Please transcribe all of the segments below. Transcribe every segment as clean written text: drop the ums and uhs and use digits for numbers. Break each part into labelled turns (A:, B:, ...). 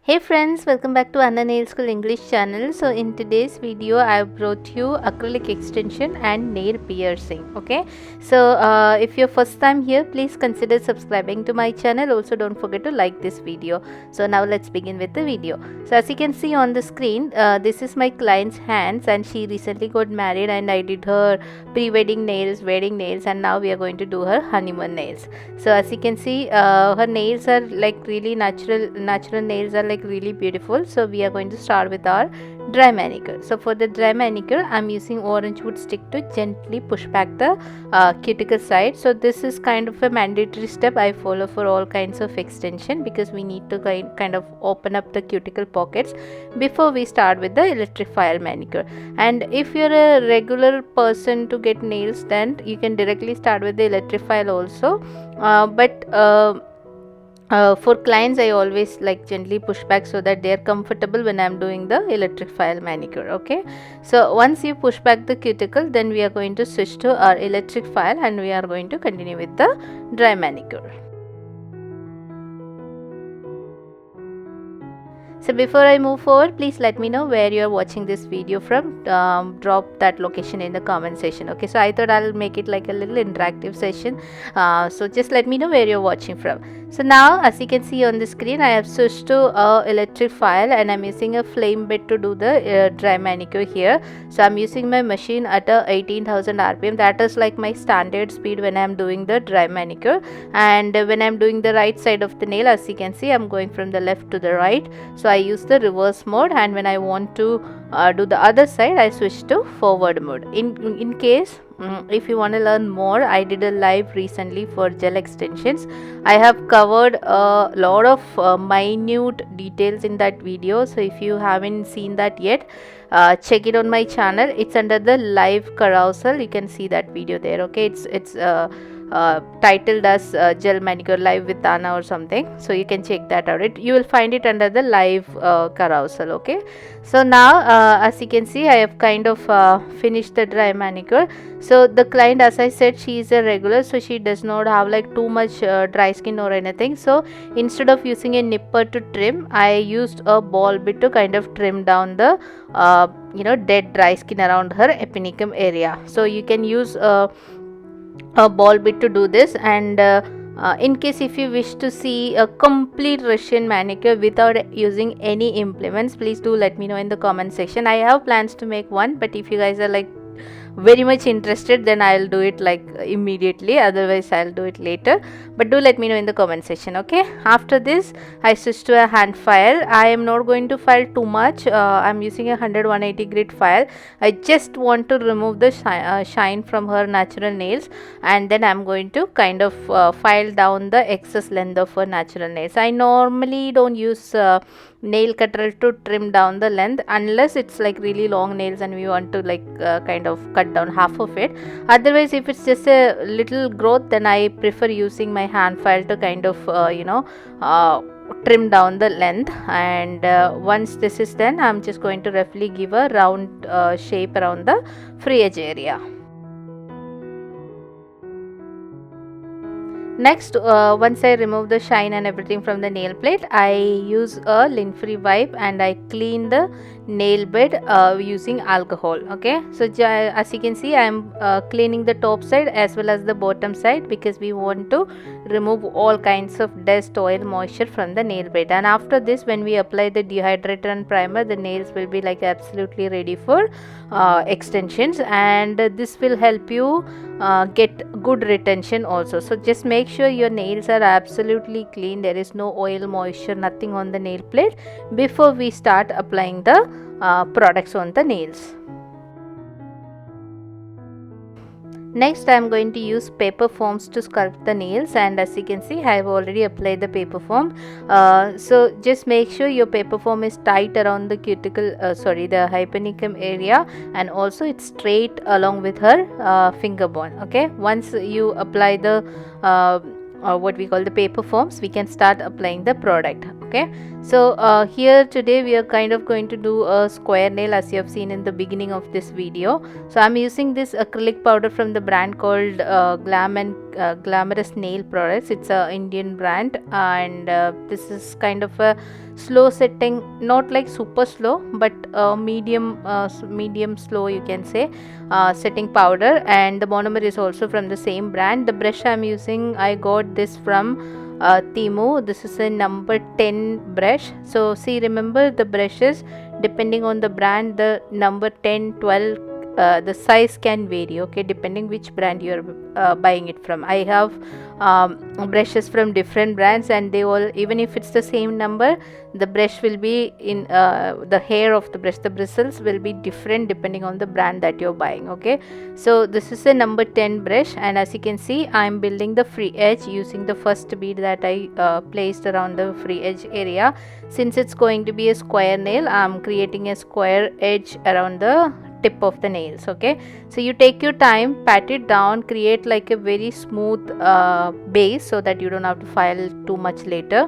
A: Hey friends, welcome back to Anna Nail School English channel. So in today's video I have brought you acrylic extension and nail piercing. Okay, so if you're first time here, please consider subscribing to my channel. Also don't forget to like this video. So now let's begin with the video. So as you can see on the screen, this is my client's hands, and she recently got married, and I did her pre-wedding nails, wedding nails, and now we are going to do her honeymoon nails. So as you can see, her nails are like really natural nails are like really beautiful. So we are going to start with our dry manicure. So for the dry manicure, I'm using orange wood stick to gently push back the cuticle side. So this is kind of a mandatory step I follow for all kinds of extension, because we need to kind of open up the cuticle pockets before we start with the electric file manicure. And if you're a regular person to get nails, then you can directly start with the electric file also, for clients I always like gently push back so that they are comfortable when I'm doing the electric file manicure. Okay, so once you push back the cuticle, then we are going to switch to our electric file and we are going to continue with the dry manicure. So before I move forward, please let me know where you are watching this video from. Drop that location in the comment section. Okay, so I thought I'll make it like a little interactive session, so just let me know where you're watching from. So now as you can see on the screen, I have switched to electric file and I'm using a flame bed to do the dry manicure here. So I'm using my machine at 18,000 rpm. That is like my standard speed when I'm doing the dry manicure. And when I'm doing the right side of the nail, as you can see, I'm going from the left to the right. So I use the reverse mode, and when I want to do the other side, I switch to forward mode. In case if you want to learn more, I did a live recently for gel extensions. I have covered a lot of minute details in that video. So if you haven't seen that yet, check it on my channel. It's under the live carousel. You can see that video there. Okay, it's titled as gel manicure live with Anna or something, so you can check that out. You will find it under the live carousel. Okay, so now as you can see, I have kind of finished the dry manicure. So the client, as I said, she is a regular, so she does not have like too much dry skin or anything. So instead of using a nipper to trim, I used a ball bit to kind of trim down the dead dry skin around her epinecum area. So you can use a ball bit to do this. And in case if you wish to see a complete Russian manicure without using any implements, please do let me know in the comment section. I have plans to make one, but if you guys are like very much interested, then I'll do it like immediately, otherwise I'll do it later. But do let me know in the comment section. Okay, after this I switch to a hand file. I am not going to file too much. I'm using a 180 grit file. I just want to remove the shine from her natural nails, and then I'm going to kind of file down the excess length of her natural nails. I normally don't use nail cutter to trim down the length unless it's like really long nails and we want to like kind of cut down half of it. Otherwise, if it's just a little growth, then I prefer using my hand file to kind of trim down the length. And once this is done, I'm just going to roughly give a round shape around the free edge area. Next, once I remove the shine and everything from the nail plate, I use a lint free wipe and I clean the nail bed using alcohol. Okay, so as you can see, I am cleaning the top side as well as the bottom side, because we want to remove all kinds of dust, oil, moisture from the nail bed. And after this, when we apply the dehydrator and primer, the nails will be like absolutely ready for extensions, and this will help you get good retention also. So just make sure your nails are absolutely clean. There is no oil, moisture, nothing on the nail plate before we start applying the products on the nails. Next, I am going to use paper foams to sculpt the nails, and as you can see, I have already applied the paper foam. So just make sure your paper foam is tight around the cuticle, the hypenicum area, and also it's straight along with her finger bone. Okay, once you apply the what we call the paper foams, we can start applying the product. Okay, so here today we are kind of going to do a square nail, as you have seen in the beginning of this video. So I'm using this acrylic powder from the brand called Glamorous Nail Products. It's a Indian brand, and this is kind of a slow setting, not like super slow, but medium slow, you can say, setting powder. And the monomer is also from the same brand. The brush I'm using, I got this from Temu. This is a number 10 brush. So see, remember the brushes, depending on the brand, the number 10, 12, the size can vary, okay, depending which brand you are buying it from. I have brushes from different brands, and they all, even if it's the same number, the brush will be in the hair of the brush, the bristles will be different depending on the brand that you're buying, okay. So this is a number 10 brush, and as you can see, I'm building the free edge using the first bead that I placed around the free edge area. Since it's going to be a square nail, I'm creating a square edge around the tip of the nails, okay. So you take your time, pat it down, create like a very smooth base so that you don't have to file too much later.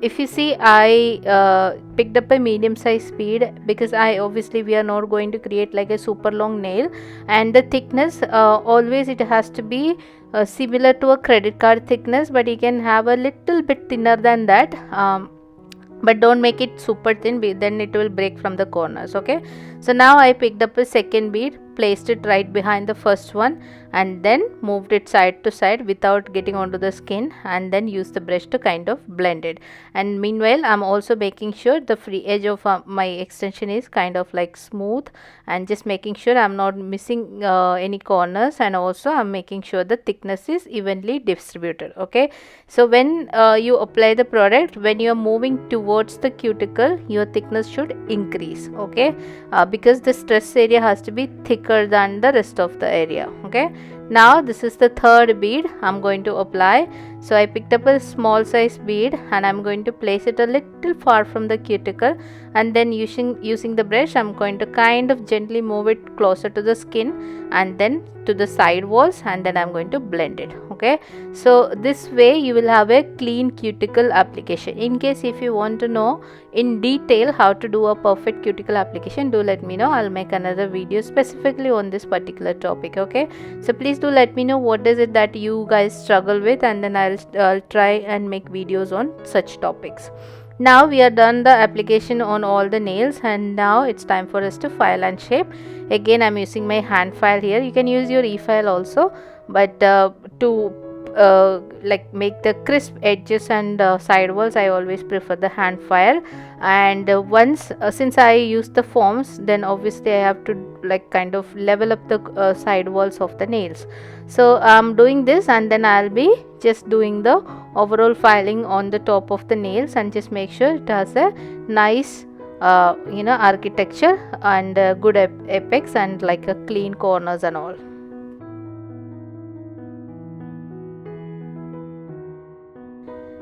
A: If you see, I picked up a medium size bead because we are not going to create like a super long nail, and the thickness always it has to be similar to a credit card thickness, but you can have a little bit thinner than that, but don't make it super thin, then it will break from the corners, okay. So now I picked up a second bead, placed it right behind the first one, and then moved it side to side without getting onto the skin, and then use the brush to kind of blend it. And meanwhile, I'm also making sure the free edge of my extension is kind of like smooth, and just making sure I'm not missing any corners, and also I'm making sure the thickness is evenly distributed, okay. So when you apply the product, when you are moving towards the cuticle, your thickness should increase, okay, because the stress area has to be thicker than the rest of the area, okay. Now this is the third bead I'm going to apply. So I picked up a small size bead, and I'm going to place it a little far from the cuticle, and then using the brush, I'm going to kind of gently move it closer to the skin, and then to the side walls, and then I'm going to blend it, okay. So this way you will have a clean cuticle application. In case if you want to know in detail how to do a perfect cuticle application, do let me know. I'll make another video specifically on this particular topic, okay. So please do let me know what is it that you guys struggle with, and then I'll try and make videos on such topics. Now we are done the application on all the nails, and now it's time for us to file and shape. Again, I'm using my hand file here. You can use your e-file also, but to like make the crisp edges and side walls, I always prefer the hand file. And once since I use the forms, then obviously I have to like kind of level up the side walls of the nails. So I'm doing this, and then I'll be just doing the overall filing on the top of the nails, and just make sure it has a nice architecture and good apex and like a clean corners and all.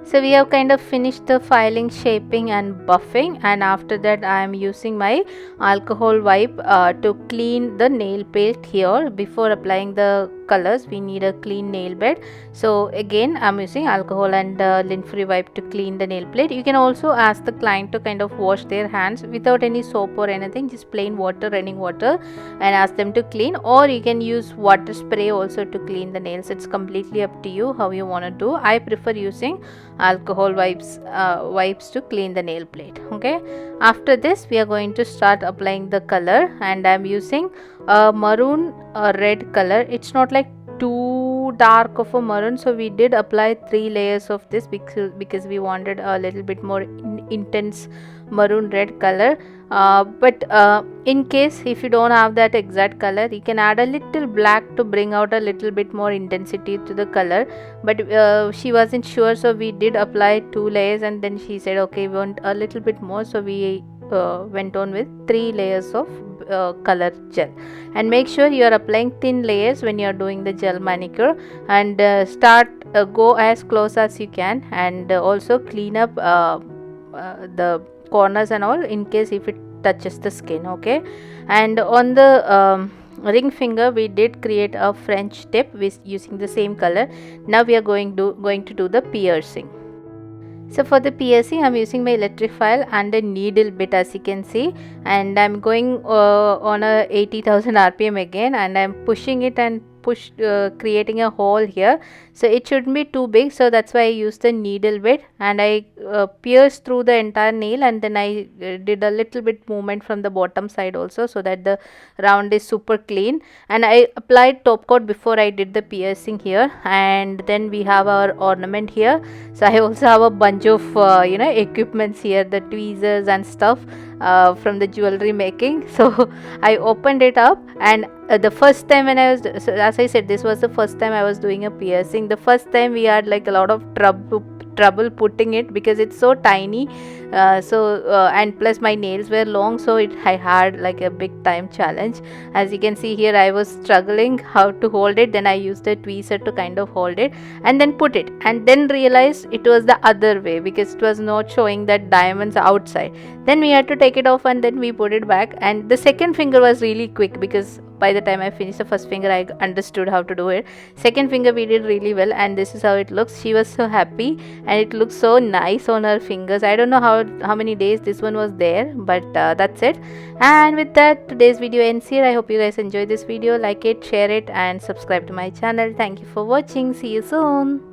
A: So we have kind of finished the filing, shaping and buffing, and after that I am using my alcohol wipe to clean the nail plate here. Before applying the colors, we need a clean nail bed. So again, I'm using alcohol and lint-free wipe to clean the nail plate. You can also ask the client to kind of wash their hands without any soap or anything, just plain water, running water, and ask them to clean, or you can use water spray also to clean the nails. It's completely up to you how you want to do. I prefer using alcohol wipes to clean the nail plate, okay. After this, we are going to start applying the color, and I'm using a maroon red color. It's not like too dark of a maroon, so we did apply 3 layers of this because we wanted a little bit more intense maroon red color. But in case if you don't have that exact color, you can add a little black to bring out a little bit more intensity to the color. But she wasn't sure, so we did apply 2 layers, and then she said okay, we want a little bit more, so we went on with 3 layers of color gel. And make sure you are applying thin layers when you are doing the gel manicure, and go as close as you can, and also clean up the corners and all in case if it touches the skin, okay. And on the ring finger, we did create a French tip with using the same color. Now we are going to do the piercing. So for the piercing, I'm using my electric file and a needle bit, as you can see, and I'm going on a 80,000 rpm again, and I'm pushing it and creating a hole here, so it shouldn't be too big, so that's why I used the needle bit and I pierced through the entire nail, and then I did a little bit movement from the bottom side also, so that the round is super clean. And I applied top coat before I did the piercing here. And then we have our ornament here. So I also have a bunch of equipments here, the tweezers and stuff from the jewelry making. So I opened it up, and the first time when I was, so as I said, this was the first time I was doing a piercing. The first time we had like a lot of trouble putting it because it's so tiny, and plus my nails were long, so I had like a big time challenge. As you can see here, I was struggling how to hold it. Then I used a tweezer to kind of hold it and then put it, and then realized it was the other way because it was not showing that diamonds outside. Then we had to take it off and then we put it back. And the second finger was really quick because by the time I finished the first finger, I understood how to do it. Second finger we did really well, and this is how it looks. She was so happy and it looks so nice on her fingers. I don't know how many days this one was there, but that's it. And with that, today's video ends here. I hope you guys enjoyed this video. Like it, share it, and subscribe to my channel. Thank you for watching. See you soon.